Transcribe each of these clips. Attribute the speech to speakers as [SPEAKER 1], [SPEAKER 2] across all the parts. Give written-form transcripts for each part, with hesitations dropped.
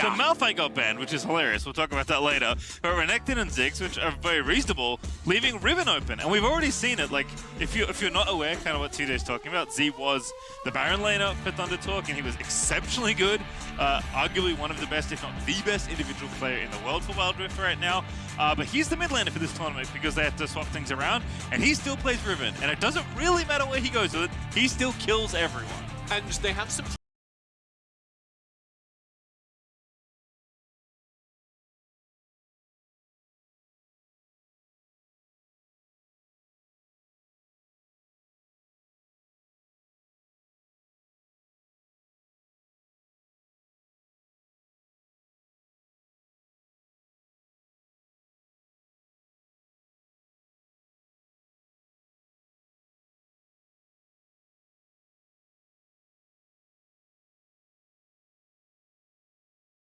[SPEAKER 1] So Malphite got banned, which is hilarious. We'll talk about that later. But Renekton and Ziggs, which are very reasonable, leaving Riven open. And we've already seen it. Like, if you're not aware kind of what TJ's talking about, Z was the Baron laner for ThunderTalk, and he was exceptionally good. Arguably one of the best, if not the best individual player in the world for Wildrift right now. But he's the mid laner for this tournament because they have to swap things around, and he still plays Riven. And it doesn't really matter where he goes with it, he still kills everyone.
[SPEAKER 2] And they have some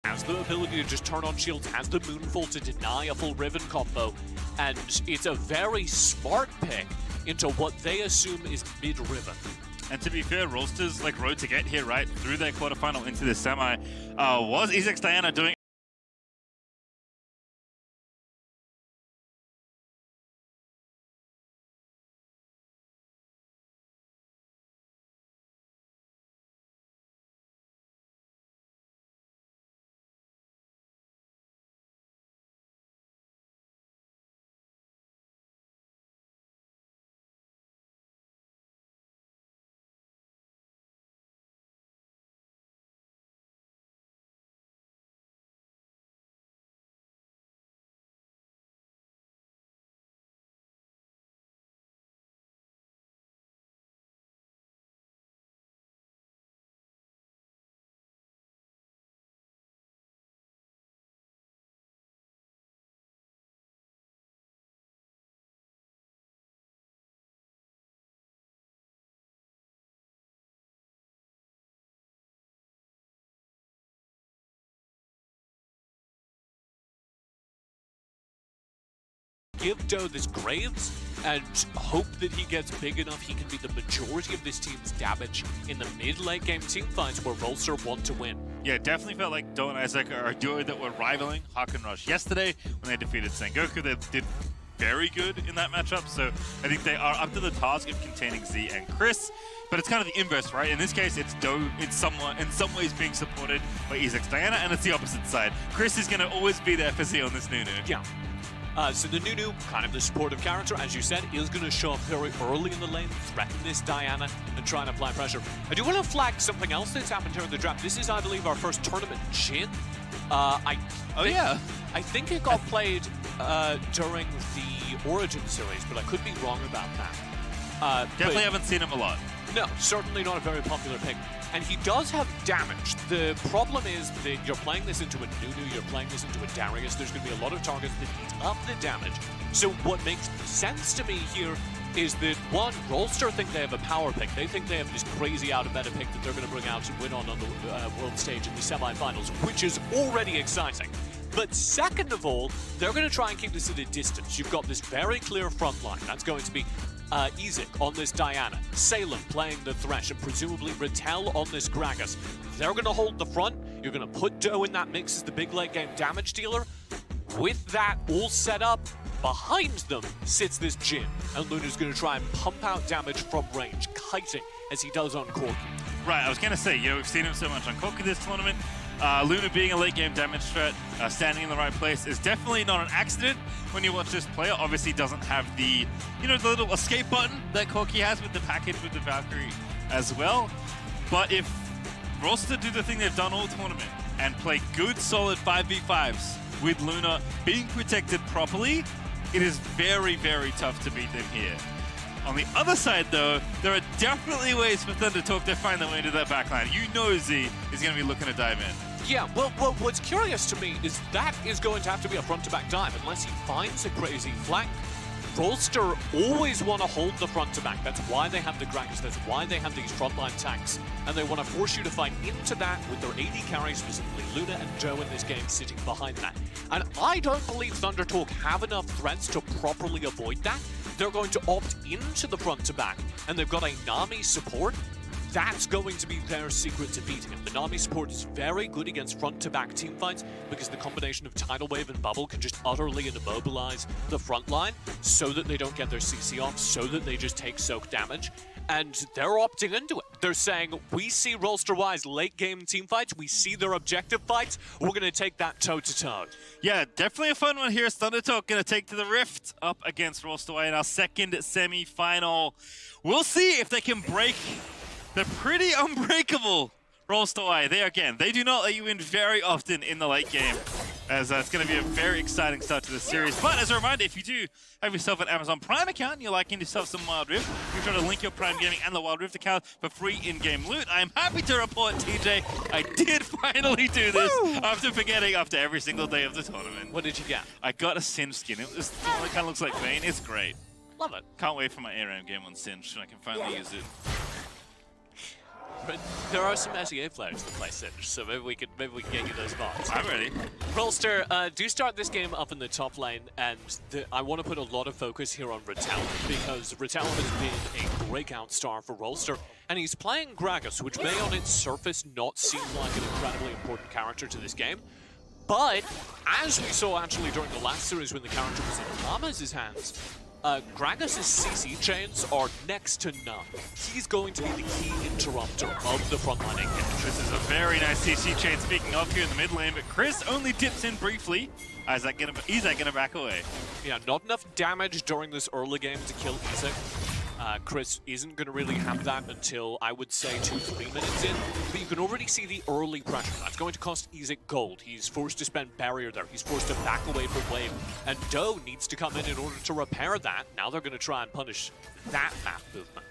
[SPEAKER 2] has the ability to just turn on shields, has the Moonfall to deny a full Riven combo, and it's a very smart pick into what they assume is mid-Riven.
[SPEAKER 1] And to be fair, Rolster's like road to get here, right, through their quarterfinal into the semi, was Isaac Diana doing
[SPEAKER 2] give Doe this Graves and hope that he gets big enough he can be the majority of this team's damage in the mid-late game team fights where Rolster want to win.
[SPEAKER 1] Yeah, definitely felt like Doe and Isaac are a duo that were rivaling Hawk and Rush yesterday when they defeated Sengoku. They did very good in that matchup, so I think they are up to the task of containing Z and Chris. But it's kind of the inverse, right? In this case, it's Doe in some ways being supported by Isaac Diana, and it's the opposite side. Chris is going to always be there for Z on this Nunu.
[SPEAKER 2] Yeah. So the Nunu, kind of the supportive character, as you said, is going to show up very early in the lane, threaten this Diana, and try and apply pressure. I do want to flag something else that's happened here in the draft. This is, I believe, our first tournament Jhin. I think it got played during the Origin series, but I could be wrong about that.
[SPEAKER 1] Definitely haven't seen him a lot.
[SPEAKER 2] No, certainly not a very popular pick. And he does have damage. The problem is that you're playing this into a Nunu, you're playing this into a Darius. There's going to be a lot of targets that eat up the damage. So what makes sense to me here is that, one, Rolster think they have a power pick. They think they have this crazy out-of-meta pick that they're going to bring out and win on the world stage in the semifinals, which is already exciting. But second of all, they're going to try and keep this at a distance. You've got this very clear front line. That's going to be Isaac on this Diana, Salem playing the Thresh, and presumably Rattel on this Gragas. They're going to hold the front. You're going to put Doe in that mix as the big late game damage dealer. With that all set up, behind them sits this Jhin, and Luna's going to try and pump out damage from range, kiting as he does on Corki.
[SPEAKER 1] Right, I was going to say, we've seen him so much on Corki this tournament. Luna being a late game damage threat, standing in the right place is definitely not an accident when you watch this player. Obviously doesn't have the, the little escape button that Corki has with the package with the Valkyrie as well. But if Rolster do the thing they've done all tournament and play good solid 5v5s with Luna being protected properly, it is very, very tough to beat them here. On the other side, though, there are definitely ways for ThunderTalk to find their way into that backline. Z is going to be looking to dive in.
[SPEAKER 2] Yeah, well, what's curious to me is that is going to have to be a front-to-back dive unless he finds a crazy flank. Rolster always want to hold the front-to-back. That's why they have the Gragas. That's why they have these frontline tanks. And they want to force you to fight into that with their AD carries, specifically Luna and Doe in this game sitting behind that. And I don't believe ThunderTalk have enough threats to properly avoid that. They're going to opt into the front-to-back, and they've got a Nami support. that's going to be their secret to beating him. The Nami support is very good against front-to-back teamfights because the combination of Tidal Wave and Bubble can just utterly immobilize the front line so that they don't get their CC off, so that they just take soak damage. And they're opting into it. They're saying, we see Rolster-wise late-game teamfights, we see their objective fights, we're going to take that toe-to-toe.
[SPEAKER 1] Yeah, definitely a fun one here. ThunderTalk going to take to the Rift up against Rolster in our second semi-final. We'll see if they can break the pretty unbreakable Rolster. They do not let you in very often in the late game, as it's going to be a very exciting start to the series. But as a reminder, if you do have yourself an Amazon Prime account and you're liking yourself some Wildrift, be sure to link your Prime Gaming and the Wildrift account for free in-game loot. I am happy to report, TJ, I did finally do this after forgetting after every single day of the tournament.
[SPEAKER 2] What did you get?
[SPEAKER 1] I got a Singed skin. It kind of looks like Vayne. It's great.
[SPEAKER 2] Love it.
[SPEAKER 1] Can't wait for my ARAM game on Singed, and I can finally use it.
[SPEAKER 2] But there are some SEA players that play Singed, so maybe we can get you those bots.
[SPEAKER 1] I'm ready.
[SPEAKER 2] Rolster, do start this game up in the top lane, and I want to put a lot of focus here on Rattel, because Rattel has been a breakout star for Rolster, and he's playing Gragas, which may on its surface not seem like an incredibly important character to this game, but as we saw actually during the last series when the character was in Lama's hands, Gragas' CC chains are next to none. He's going to be the key interrupter of the frontline engage.
[SPEAKER 1] This is a very nice CC chain, speaking of here in the mid lane, but Chris only dips in briefly. Izak gonna back away.
[SPEAKER 2] Yeah, not enough damage during this early game to kill Izak. Chris isn't going to really have that until, I would say, 2-3 minutes in. But you can already see the early pressure. That's going to cost Izak gold. He's forced to spend barrier there. He's forced to back away from wave. And Doe needs to come in order to repair that. Now they're going to try and punish that map movement.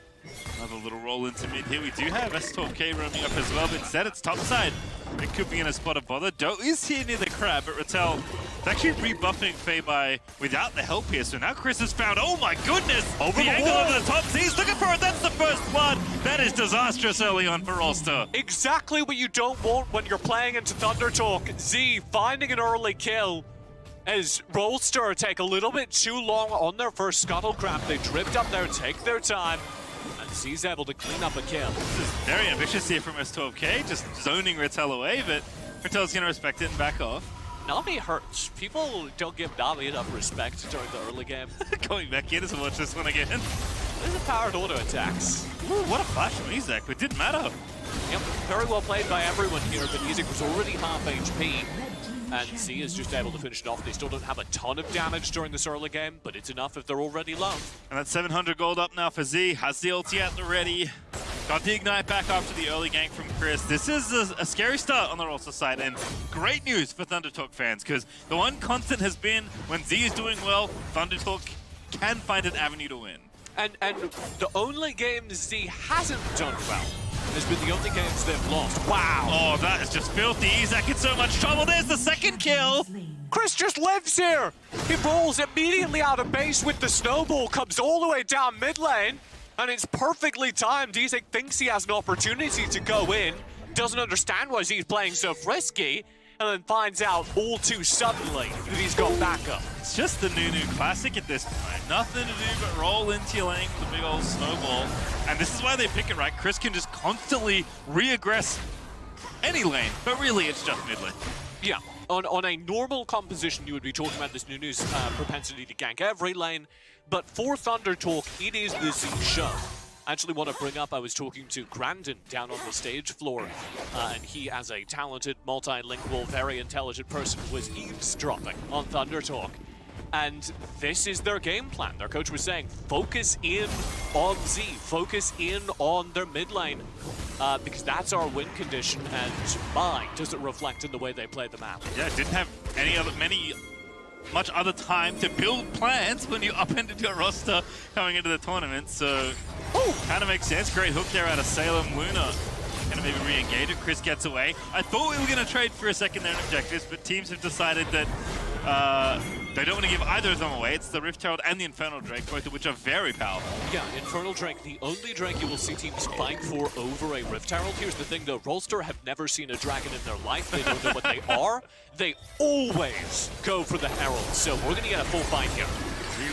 [SPEAKER 1] Another little roll into mid here. We do have S12K roaming up as well, but instead it's topside. It could be in a spot of bother. Doe is here near the crab, but Rattel is actually rebuffing Feibai without the help here. So now Chris has found, oh my goodness,
[SPEAKER 2] over
[SPEAKER 1] the
[SPEAKER 2] the
[SPEAKER 1] angle
[SPEAKER 2] wall.
[SPEAKER 1] over the top. He's looking for it. That's the first blood. That is disastrous early on for Rolster.
[SPEAKER 2] Exactly what you don't want when you're playing into ThunderTalk. Z finding an early kill as Rolster take a little bit too long on their first scuttle crab. They drift up there, take their time. He's able to clean up a kill.
[SPEAKER 1] This is very ambitious here from S12K, just zoning Rattel away, but Rattel's going to respect it and back off.
[SPEAKER 2] Nami hurts. People don't give Nami enough respect during the early game.
[SPEAKER 1] Going back in to watch this one again.
[SPEAKER 2] There's a powered auto attacks.
[SPEAKER 1] Ooh, what a flash from Izak, but it didn't matter.
[SPEAKER 2] Yep, very well played by everyone here, but Izak was already half HP. And Z is just able to finish it off. They still don't have a ton of damage during this early game, but it's enough if they're already low.
[SPEAKER 1] And that's 700 gold up now for Z. Has the ulti at the ready. Got the ignite back after the early gank from Chris. This is a scary start on the Rolster side, and great news for ThunderTalk fans, because the one constant has been when Z is doing well, ThunderTalk can find an avenue to win.
[SPEAKER 2] And the only game Z hasn't done well has been the only games they've lost. Wow.
[SPEAKER 1] Oh, that is just filthy. Izak in so much trouble. There's the second kill.
[SPEAKER 2] Chris just lives here. He rolls immediately out of base with the snowball, comes all the way down mid lane, and it's perfectly timed. Izak thinks he has an opportunity to go in, doesn't understand why he's playing so frisky, and then finds out all too suddenly that he's got backup.
[SPEAKER 1] It's just the Nunu Classic at this point. Nothing to do but roll into your lane with a big old snowball. And this is why they pick it, right? Chris can just constantly re-aggress any lane, but really it's just mid lane.
[SPEAKER 2] Yeah, on a normal composition, you would be talking about this Nunu's propensity to gank every lane, but for ThunderTalk, it is the Z show. I actually want to bring up, I was talking to Grandin down on the stage floor, and he, as a talented, multilingual, very intelligent person, was eavesdropping on ThunderTalk. And this is their game plan. Their coach was saying, focus in on Z, focus in on their mid lane, because that's our win condition, and my, does it reflect in the way they play the map.
[SPEAKER 1] Yeah, didn't have much other time to build plans when you upended your roster coming into the tournament, so kind of makes sense. Great hook there out of Salem. Luna gonna maybe re-engage it. Chris gets away. I thought we were gonna trade for a second there in objectives, but teams have decided that they don't want to give either of them away. It's the Rift Herald and the Infernal Drake, both of which are very powerful.
[SPEAKER 2] Yeah, Infernal Drake, the only Drake you will see teams fight for over a Rift Herald. Here's the thing though, Rolster have never seen a dragon in their life. They don't know what they are. They always go for the Herald, so we're gonna get a full fight here.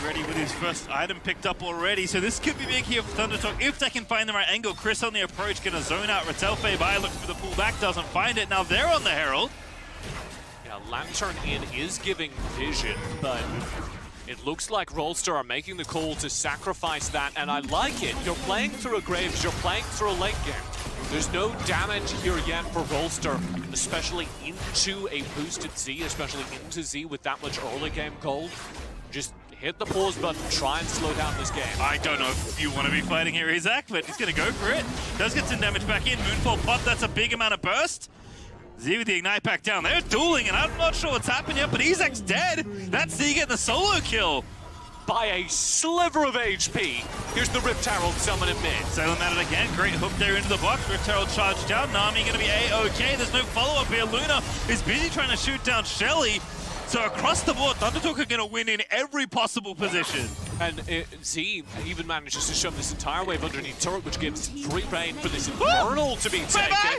[SPEAKER 1] Ready with his first item picked up already, so this could be big here for ThunderTalk if they can find the right angle. Chris on the approach, gonna zone out Rattel. Fei-Bai looks for the pullback, doesn't find it. Now they're on the Herald.
[SPEAKER 2] Yeah, Lantern in is giving vision, but it looks like Rolster are making the call to sacrifice that, and I like it. You're playing through a Graves, you're playing through a late game. There's no damage here yet for Rolster, especially into a boosted Z, especially into Z with that much early game gold. Just hit the pause button, try and slow down this game.
[SPEAKER 1] I don't know if you want to be fighting here, Isaac, but he's going to go for it. Does get some damage back in. Moonfall pop, that's a big amount of burst. Z with the Ignite pack down. They're dueling, and I'm not sure what's happened yet, but Isaac's dead. That's Z getting the solo kill.
[SPEAKER 2] By a sliver of HP. Here's the Rift Herald summon in mid.
[SPEAKER 1] Salem at it again. Great hook there into the box. Rift Herald charged down. Nami going to be A-OK. There's no follow-up here. Luna is busy trying to shoot down Shelly. So across the board, ThunderTalk are going to win in every possible position.
[SPEAKER 2] And Z even manages to shove this entire wave underneath turret, which gives free reign for this Infernal to be taken.
[SPEAKER 1] Bye-bye.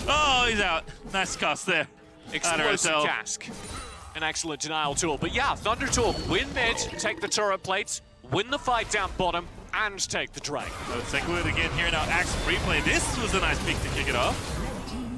[SPEAKER 1] Oh, he's out. Nice cast there.
[SPEAKER 2] Explosive cask. An excellent denial tool. But yeah, ThunderTalk win mid, take the turret plates, win the fight down bottom, and take the Drake.
[SPEAKER 1] Let's take a look again here now. Axe replay. This was a nice pick to kick it off.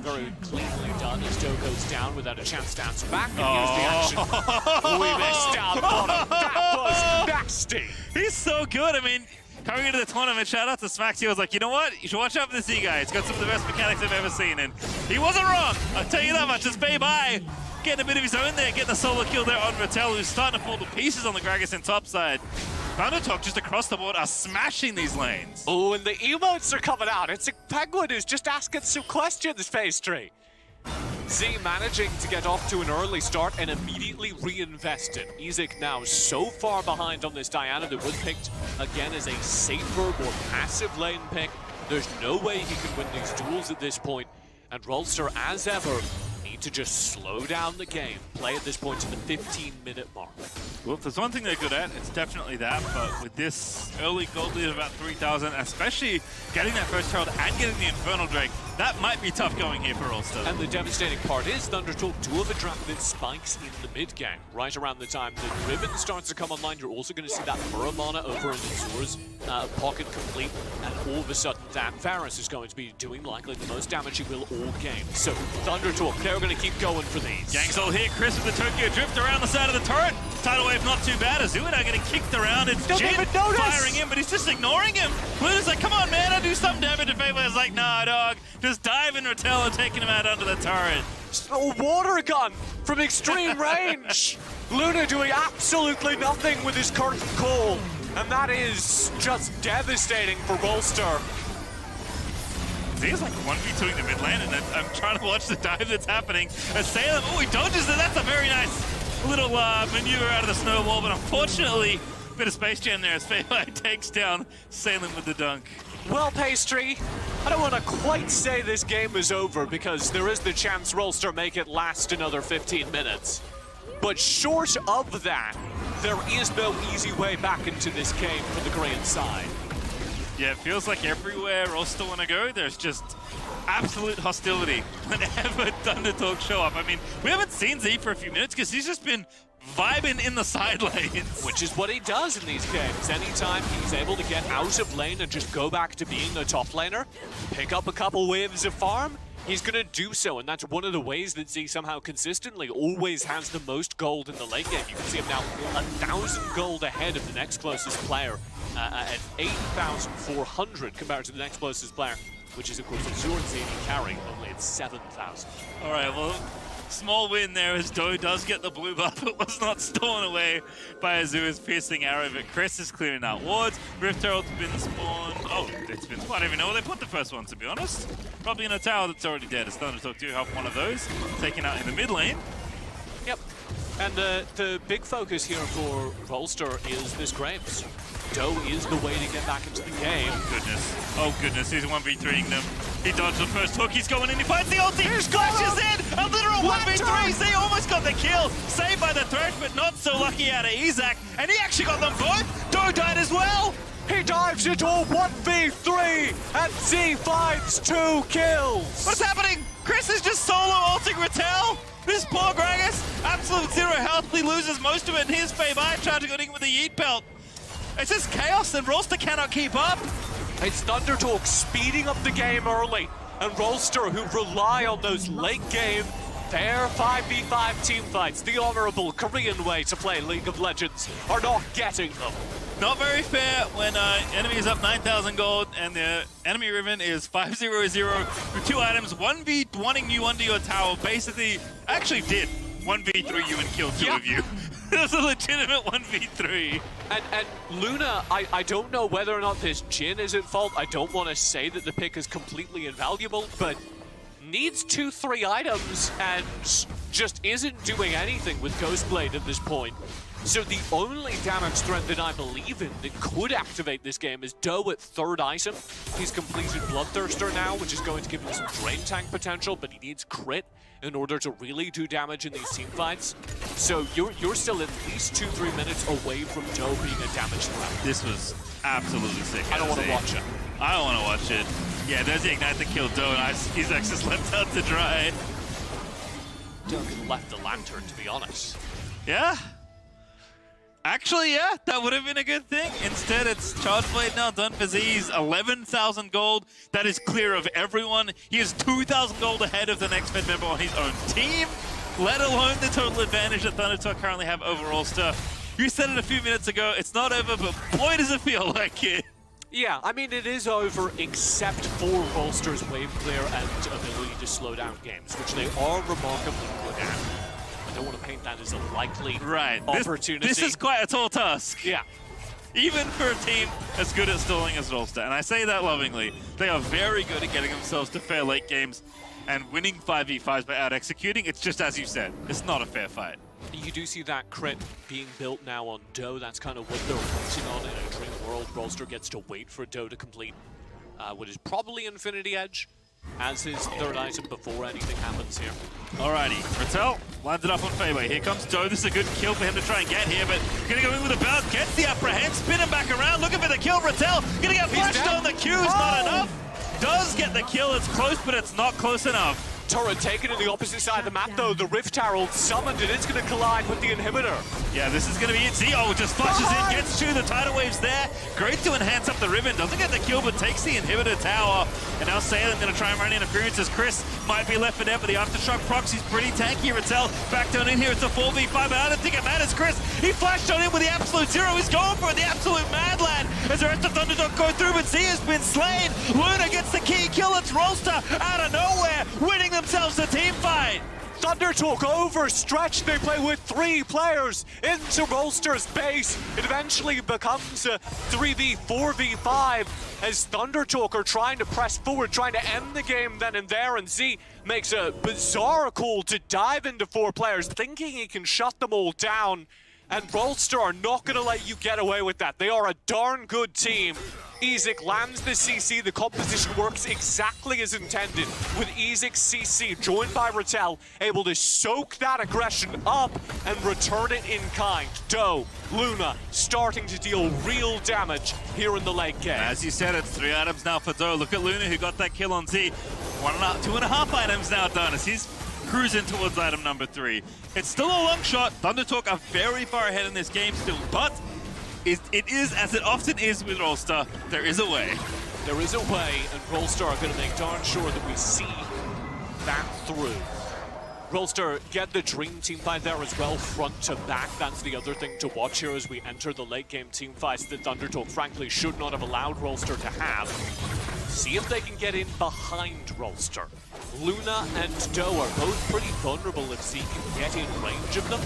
[SPEAKER 2] Very cleanly done as Doe goes down without a chance to answer back. And here's the action. We missed down bottom. That was nasty.
[SPEAKER 1] He's so good. I mean, coming into the tournament, shout out to Smacks. He was like, you know what? You should watch out for this Z guy. He's got some of the best mechanics I've ever seen. And he wasn't wrong. I'll tell you that much. Just Fei-Bai getting a bit of his own there, getting the solo kill there on Rattel, who's starting to fall to pieces on the Gragas and top side. ThunderTalk just across the board are smashing these lanes.
[SPEAKER 2] Oh, and the emotes are coming out. It's a Penguin who's just asking some questions, Phase 3. Z managing to get off to an early start and immediately reinvested. Isaac now so far behind on this Diana that was picked again as a safer, more passive lane pick. There's no way he can win these duels at this point. And Rolster, as ever, need to just slow down the game. Play at this point to the 15-minute mark.
[SPEAKER 1] Well, if there's one thing they're good at, it's definitely that. But with this early gold lead of about 3,000, especially getting that first Herald and getting the Infernal Drake, that might be tough going here for Rolster.
[SPEAKER 2] And the devastating part is ThunderTalk do have a draft that spikes in the mid game. Right around the time the Ribbon starts to come online, you're also going to see that Muramana over in Azur's pocket complete. And all of a sudden, that Varus is going to be doing likely the most damage he will all game. So ThunderTalk, they're going to keep going for these.
[SPEAKER 1] Gangs all here. Chris with the Tokyo Drift around the side of the turret. Tidal wave not too bad. Azur now getting kicked around. It's Jin firing him, but he's just ignoring him. Luna's like, come on, man, I'll do some damage. And Fei-Bai's like, nah, dog. Just dive in Rattel and taking him out under the turret.
[SPEAKER 2] A water gun from extreme range. Luna doing absolutely nothing with his current call. And that is just devastating for Rolster.
[SPEAKER 1] He's like 1v2ing the mid lane, and I'm trying to watch the dive that's happening. As Salem, oh, he dodges it. That's a very nice little maneuver out of the snowball, but unfortunately, a bit of Space Jam there as Fei-Bai takes down Salem with the dunk.
[SPEAKER 2] Well, Pastry, I don't want to quite say this game is over because there is the chance Rolster make it last another 15 minutes. But short of that, there is no easy way back into this game for the Korean side.
[SPEAKER 1] Yeah, it feels like everywhere Rolster want to go, there's just absolute hostility whenever ThunderTalk show up. I mean, we haven't seen Z for a few minutes because he's just been vibing in the side lanes.
[SPEAKER 2] Which is what he does in these games. Anytime he's able to get out of lane and just go back to being a top laner, pick up a couple waves of farm, he's going to do so. And that's one of the ways that Z somehow consistently always has the most gold in the late game. You can see him now 1,000 gold ahead of the next closest player at 8,400 compared to the next closest player, which is, of course, Azur and Z carry, only at 7,000.
[SPEAKER 1] All right, well, small win there as Doe does get the blue buff. It was not stolen away by Azur's piercing arrow, but Chris is clearing out wards. Rift Herald's been spawned. Oh, it's been spawned. I don't even know where they put the first one, to be honest. Probably in a tower that's already dead. As ThunderTalk do have one of those taken out in the mid lane.
[SPEAKER 2] Yep. And the big focus here for Rolster is this Graves. Doe is the way to get back into the game.
[SPEAKER 1] Oh goodness, he's 1v3ing them. He dodged the first hook, he's going in, he finds the ulti, splashes in! A literal 1v3, Z almost got the kill! Saved by the thresh, but not so lucky out of Isaac. And he actually got them both! Doe died as well!
[SPEAKER 2] He dives into a 1v3, and Z finds 2 kills!
[SPEAKER 1] What's happening? Chris is just solo ulting Rattel? This poor Gragas, absolute zero health, he loses most of it, and here's Faye-Bye charging on him with a Yeet Pelt. It's just chaos, and Rolster cannot keep up.
[SPEAKER 2] It's ThunderTalk speeding up the game early, and Rolster, who rely on those late game, fair 5v5 team fights, the honorable Korean way to play League of Legends, are not getting them.
[SPEAKER 1] Not very fair when enemy is up 9,000 gold and the enemy Riven is 5-0-0 with 2 items, 1v1ing you under your tower, basically actually did 1v3 you and kill 2 of you. It was a legitimate 1v3.
[SPEAKER 2] And Luna, I don't know whether or not this Jhin is at fault. I don't want to say that the pick is completely invaluable, but needs 2-3 items and just isn't doing anything with Ghostblade at this point. So the only damage threat that I believe in that could activate this game is Doe at 3rd item. He's completed Bloodthirster now, which is going to give him some drain tank potential, but he needs crit in order to really do damage in these team fights. So you're still at least 2-3 minutes away from Doe being a damage threat.
[SPEAKER 1] This was absolutely sick.
[SPEAKER 2] I don't want to watch it.
[SPEAKER 1] I don't want to watch it. Yeah, there's the Ignite that killed Doe, and he's just left out to dry.
[SPEAKER 2] Doe could have left the Lantern, to be honest.
[SPEAKER 1] Yeah. Actually, yeah, that would have been a good thing. Instead, it's Charge Blade now done for Z's 11,000 gold. That is clear of everyone. He is 2,000 gold ahead of the next Fed member on his own team, let alone the total advantage that ThunderTalk currently have over Rolster. You said it a few minutes ago, it's not over, but boy does it feel like it.
[SPEAKER 2] Yeah, I mean, it is over except for Rolster's wave clear and ability to slow down games, which they are remarkably good at. I don't want to paint that as a likely opportunity.
[SPEAKER 1] This is quite a tall task.
[SPEAKER 2] Yeah.
[SPEAKER 1] Even for a team as good at stalling as Rolster, and I say that lovingly. They are very good at getting themselves to fair late games and winning 5v5s by out-executing. It's just as you said, it's not a fair fight.
[SPEAKER 2] You do see that crit being built now on Doe. That's kind of what they're focusing on in a dream world. Rolster gets to wait for Doe to complete what is probably Infinity Edge as his 3rd item before anything happens here.
[SPEAKER 1] Alrighty, Rattel lines it up on Faye-Bye. Here comes Doe. This is a good kill for him to try and get here, but gonna go in with a bounce, gets the upper hand, spin him back around, looking for the kill. Rattel gonna get flashed on the Q's, not enough. Does get the kill, it's close, but it's not close enough.
[SPEAKER 2] Turret taken in the opposite side of the map though. The Rift Herald summoned and it's gonna collide with the inhibitor.
[SPEAKER 1] Yeah, this is gonna be it. Zio just flashes in, gets 2, the tidal wave's there. Great to enhance up the Riven, doesn't get the kill but takes the inhibitor tower. And now Salem gonna try and run interference as Chris might be left for dead, but the Aftershock proxy's pretty tanky. Rattel back down in here, it's a 4v5, but I don't think it matters. Chris, he flashed on in with the absolute zero, he's going for it, the absolute Madland. As the rest of ThunderTalk go through, but Z has been slain. Luna gets the key kill, it's Rolster out of nowhere, winning themselves the team fight.
[SPEAKER 2] ThunderTalk overstretched. They play with 3 players into Rolster's base. It eventually becomes a 3v4v5 as ThunderTalk are trying to press forward, trying to end the game then and there, and Z makes a bizarre call to dive into 4 players, thinking he can shut them all down. And Rolster are not going to let you get away with that. They are a darn good team. Ezek lands the CC. The composition works exactly as intended, with Ezek's CC joined by Rattel, able to soak that aggression up and return it in kind. Doe, Luna starting to deal real damage here in the late game.
[SPEAKER 1] As you said, it's 3 items now for Doe. Look at Luna who got that kill on Z. 2.5 items now done as he's cruising towards item number 3. It's still a long shot. ThunderTalk are very far ahead in this game still, but it is, as it often is with Rolster, there is a way.
[SPEAKER 2] There is a way, and Rolster are going to make darn sure that we see that through. Rolster get the Dream team fight there as well, front to back. That's the other thing to watch here as we enter the late game team fights that ThunderTalk frankly should not have allowed Rolster to have. See if they can get in behind Rolster. Luna and Doe are both pretty vulnerable if Z can get in range of them,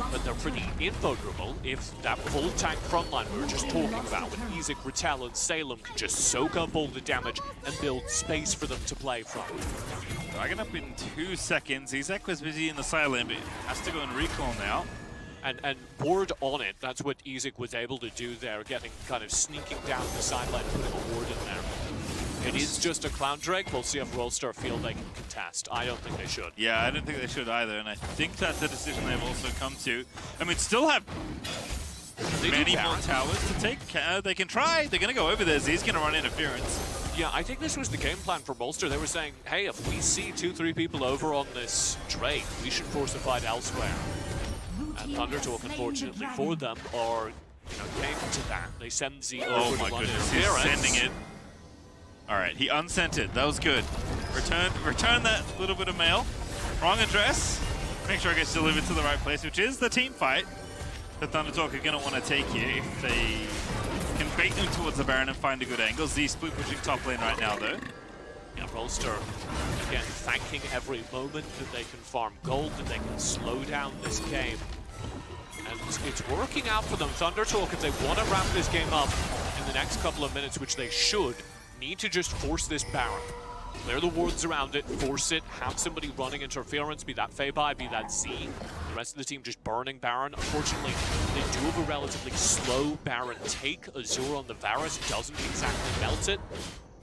[SPEAKER 2] but they're pretty invulnerable if that full tank frontline we were just talking about with Ezek, Rattel, and Salem can just soak up all the damage and build space for them to play from.
[SPEAKER 1] Dragon up in 2 seconds. Ezek was busy in the silent, but has to go and recall now.
[SPEAKER 2] And ward on it, that's what Ezek was able to do there, getting kind of sneaking down the sideline and putting a ward in there. It is just a Clown Drake. We'll see if Rolster feel they can contest. I don't think they should.
[SPEAKER 1] Yeah, I don't think they should either, and I think that's the decision they've also come to. I mean, still have many more towers to take. They can try. They're going to go over there. Z's going to run interference.
[SPEAKER 2] Yeah, I think this was the game plan for Rolster. They were saying, hey, if we see 2-3 people over on this Drake, we should force a fight elsewhere. And ThunderTalk, unfortunately for them, are came to that. They send Z over
[SPEAKER 1] Oh
[SPEAKER 2] to
[SPEAKER 1] my
[SPEAKER 2] London.
[SPEAKER 1] goodness, he's sending it. All right, he unsent it. That was good. Return that little bit of mail. Wrong address. Make sure it gets delivered to the right place, which is the team fight that ThunderTalk are going to want to take here if they can bait them towards the Baron and find a good angle. Z split pushing top lane right now, though.
[SPEAKER 2] Yeah, Rolster, again, thanking every moment that they can farm gold, that they can slow down this game. And it's working out for them. ThunderTalk, if they want to wrap this game up in the next couple of minutes, which they should, need to just force this Baron. Clear the wards around it, force it, have somebody running interference, be that Feibai, be that Z. The rest of the team just burning Baron. Unfortunately, they do have a relatively slow Baron take. Azure on the Varus doesn't exactly melt it.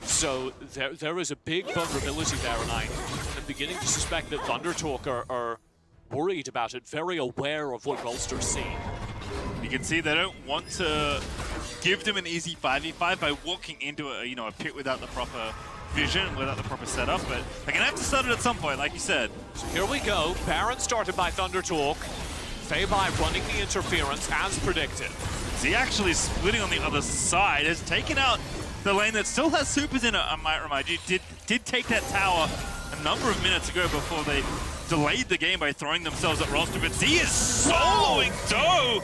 [SPEAKER 2] So there is a big vulnerability there, and I'm beginning to suspect that ThunderTalk are worried about it, very aware of what Rolster's seeing.
[SPEAKER 1] You can see they don't want to give them an easy 5v5 by walking into a pit without the proper vision, without the proper setup, but they're gonna have to start it at some point, like you said.
[SPEAKER 2] So here we go. Baron started by ThunderTalk. Feibai running the interference as predicted.
[SPEAKER 1] Z actually splitting on the other side, has taken out the lane that still has supers in it, I might remind you. Did take that tower a number of minutes ago before they delayed the game by throwing themselves at Rolster, but Z is soloing Doe!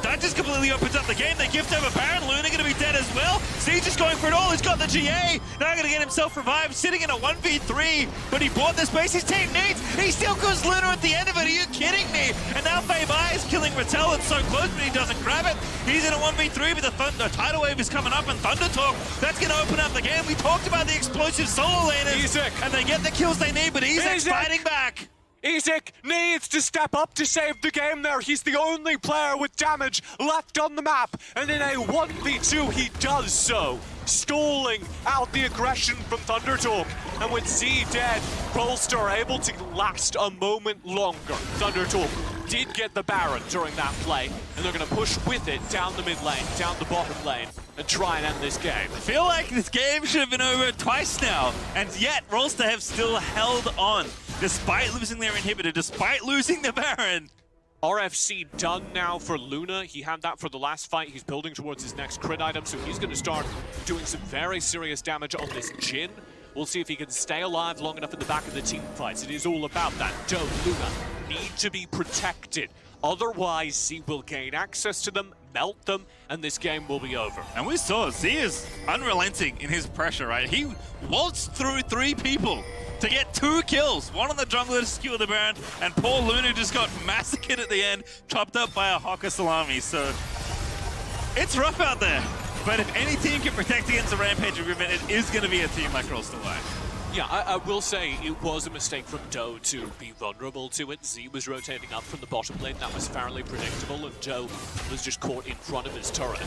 [SPEAKER 1] That just completely opens up the game. They gift over Baron. Luna going to be dead as well. Z just going for it all. He's got the GA. Now going to get himself revived, sitting in a 1v3. But he bought the space his team needs. He still kills Luna at the end of it. Are you kidding me? And now Feibai is killing Rattel. It's so close, but he doesn't grab it. He's in a 1v3, but the tidal wave is coming up, and ThunderTalk, that's going to open up the game. We talked about the explosive solo laners.
[SPEAKER 2] Isaac.
[SPEAKER 1] And they get the kills they need, but Isaac's fighting back.
[SPEAKER 2] Isaac needs to step up to save the game there. He's the only player with damage left on the map. And in a 1v2, he does so, stalling out the aggression from ThunderTalk. And with Z dead, Rolster able to last a moment longer. ThunderTalk did get the Baron during that play, and they're going to push with it down the mid lane, down the bottom lane, and try and end this game.
[SPEAKER 1] I feel like this game should have been over twice now, and yet Rolster have still held on, despite losing their inhibitor, despite losing the Baron.
[SPEAKER 2] RFC done now for Luna. He had that for the last fight. He's building towards his next crit item, so he's going to start doing some very serious damage on this Jhin. We'll see if he can stay alive long enough in the back of the team fights. It is all about that. Doe, Luna need to be protected. Otherwise, Z will gain access to them, melt them, and this game will be over.
[SPEAKER 1] And we saw Z is unrelenting in his pressure, right? He waltzed through 3 people to get 2 kills. One on the jungler to skewer the Baron, and poor Luna just got massacred at the end, chopped up by a Hawker Salami. So it's rough out there. But if any team can protect against a Rampage agreement, it is going to be a team like Rolster.
[SPEAKER 2] Yeah, I will say it was a mistake from Doe to be vulnerable to it. Z was rotating up from the bottom lane. That was fairly predictable, and Doe was just caught in front of his turret.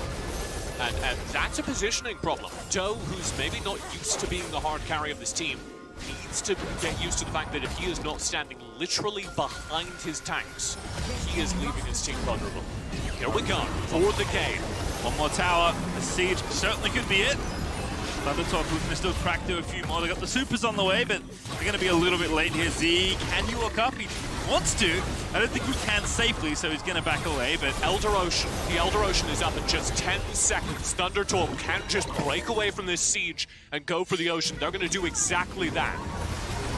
[SPEAKER 2] And that's a positioning problem. Doe, who's maybe not used to being the hard carry of this team, needs to get used to the fact that if he is not standing literally behind his tanks, he is leaving his team vulnerable. Here we go, for the game.
[SPEAKER 1] One more tower, the siege certainly could be it. ThunderTalk looking to still crack through a few more. They got the supers on the way, but they're going to be a little bit late here. Z, can you walk up? He wants to. I don't think he can safely, so he's going to back away, but
[SPEAKER 2] Elder Ocean. The Elder Ocean is up in just 10 seconds. ThunderTalk can't just break away from this siege and go for the Ocean. They're going to do exactly that.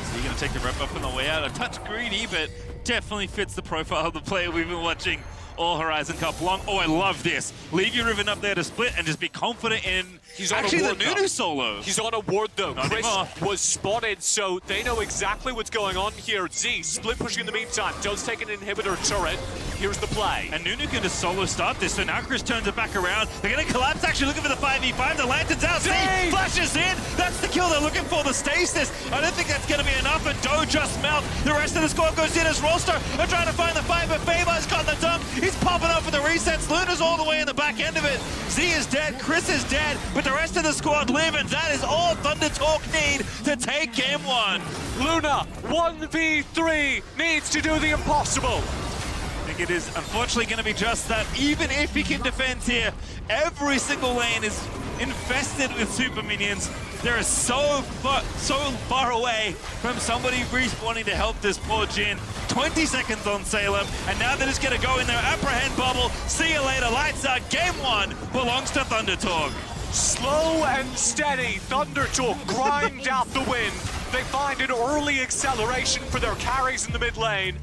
[SPEAKER 1] So you're going to take the rep up on the way out. A touch greedy, but definitely fits the profile of the player we've been watching all Horizon Cup long. Oh, I love this. Leave your Riven up there to split and just be confident in actually the Nunu solo.
[SPEAKER 2] He's on a ward though.
[SPEAKER 1] Not
[SPEAKER 2] Chris
[SPEAKER 1] anymore.
[SPEAKER 2] was spotted, so they know exactly what's going on here. Z, split pushing in the meantime. Does take an inhibitor turret. Here's the play.
[SPEAKER 1] And Nunu can just solo start this, so now Chris turns it back around. They're going to collapse, actually looking for the 5v5. The Lantern's out. Z flashes in. That's the kill they're looking for, the stasis. I don't think that's going to be enough, and Doe just melt. The rest of the squad goes in as Rolster are trying to find the fight, but Feiba's got the dump. He's popping up for the resets. Luna's all the way in the back end of it. Z is dead. Chris is dead, but the rest of the squad live, and that is all ThunderTalk need to take game 1.
[SPEAKER 2] Luna, 1v3, needs to do the impossible.
[SPEAKER 1] I think it is unfortunately going to be just that. Even if he can defend here, every single lane is infested with super minions. They're so far away from somebody respawning to help this poor Jhin. 20 seconds on Salem, and now they're just gonna go in there, apprehend bubble, see you later, lights out. Game 1 belongs to ThunderTalk.
[SPEAKER 2] Slow and steady, ThunderTalk grind out the win. They find an early acceleration for their carries in the mid lane.